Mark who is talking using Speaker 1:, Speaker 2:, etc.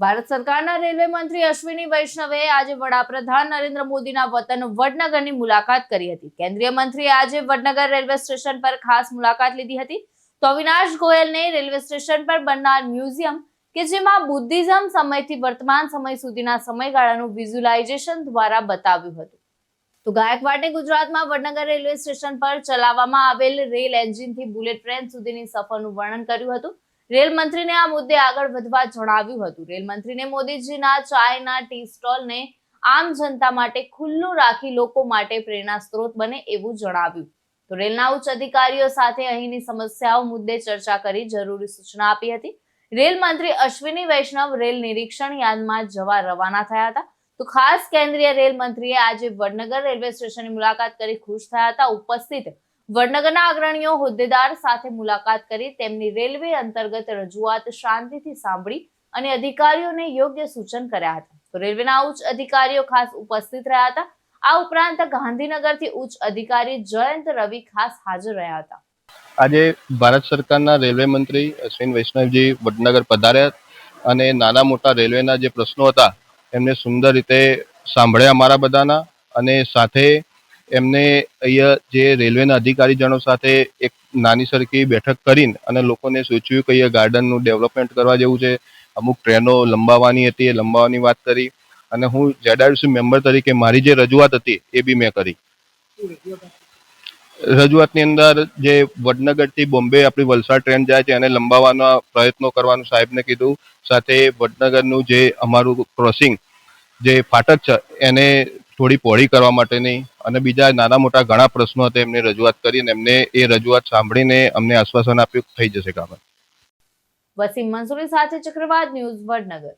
Speaker 1: ભારત સરકારના રેલવે મંત્રી અશ્વિની વૈષ્ણવે આજે વડાપ્રધાન નરેન્દ્ર મોદીના વતન વડનગરની મુલાકાત કરી હતી। કેન્દ્રીય મંત્રીએ આજે વડનગર રેલવે સ્ટેશન પર ખાસ મુલાકાત લીધી હતી। તો અવિનાશ ગોયલને રેલવે સ્ટેશન પર બનનાર મ્યુઝિયમ કે જેમાં બુદ્ધિઝમ સમયથી વર્તમાન સમય સુધીના સમયગાળાનું વિઝ્યુલાઇઝેશન દ્વારા બતાવ્યું હતું। તો ગાયકવાડને ગુજરાતમાં વડનગર રેલવે સ્ટેશન પર ચલાવવામાં આવેલ રેલ એન્જિનથી બુલેટ ટ્રેન સુધીની સફરનું વર્ણન કર્યું હતું। રેલ મંત્રીને આ મુદ્દે આગળ વધવા જણાવ્યું હતું। રેલ મંત્રીને મોદીજીના ચાયના ટી સ્ટોલને આમ જનતા માટે ખુલ્લું રાખી લોકો માટે પ્રેરણા સ્ત્રોત બને એવું જણાવ્યું। તો રેલના ઉચ્ચ અધિકારીઓ સાથે અહીંની સમસ્યાઓ મુદ્દે ચર્ચા કરી જરૂરી સૂચના આપી હતી। રેલ મંત્રી અશ્વિની વૈષ્ણવ રેલ નિરીક્ષણ યાનમાં જવા રવાના થયા હતા। તો ખાસ કેન્દ્રીય રેલ મંત્રીએ આજે વડનગર રેલવે સ્ટેશનની મુલાકાત કરી ખુશ થયા હતા। ઉપસ્થિત વડનગરના અગ્રણીઓ હોદ્દેદાર સાથે મુલાકાત કરી તેમની રેલવે અંતર્ગત રજૂઆત શાંતિથી સાંભળી અને અધિકારીઓને યોગ્ય સૂચન કર્યા હતા। તો રેલવેના ઉચ્ચ અધિકારીઓ ખાસ ઉપસ્થિત રહ્યા હતા। આ ઉપરાંત ગાંધીનગરથી ઉચ્ચ અધિકારી જયંત રવિ ખાસ હાજર રહ્યા હતા।
Speaker 2: આજે ભારત સરકારના રેલવે મંત્રી અશ્વિન વૈષ્ણવજી વડનગર પધાર્યા અને નાના મોટા રેલવેના જે પ્રશ્નો હતા એમને સુંદર રીતે સાંભળ્યા અમારા બધાના, અને સાથે એમને અહીંયા જે રેલવેના અધિકારીજનો સાથે એક નાની સરખી બેઠક કરીને અને લોકોને સૂચવ્યું કે અહીંયા ગાર્ડનનું ડેવલપમેન્ટ કરવા જેવું છે, અમુક ટ્રેનો લંબાવવાની હતી એ લંબાવવાની વાત કરી, અને હું ZRC મેમ્બર તરીકે મારી જે રજૂઆત હતી એ બી મેં કરી। રજૂઆતની અંદર જે વડનગરથી બોમ્બે આપણી વલસાડ ટ્રેન જાય છે એને લંબાવવાના પ્રયત્નો કરવાનું સાહેબને કીધું, સાથે વડનગરનું જે અમારું ક્રોસિંગ જે ફાટક છે એને થોડી પહોળી કરવા માટેની અને બીજા નાના મોટા ઘણા પ્રશ્નો હતા એમને રજૂઆત કરીને એમને એ રજૂઆત સાંભળીને અમને આશ્વાસન આપ્યું થઈ જશે કામ।
Speaker 1: વસીમ મંસૂરી સાથે ચક્રવાત ન્યૂઝ વડનગર।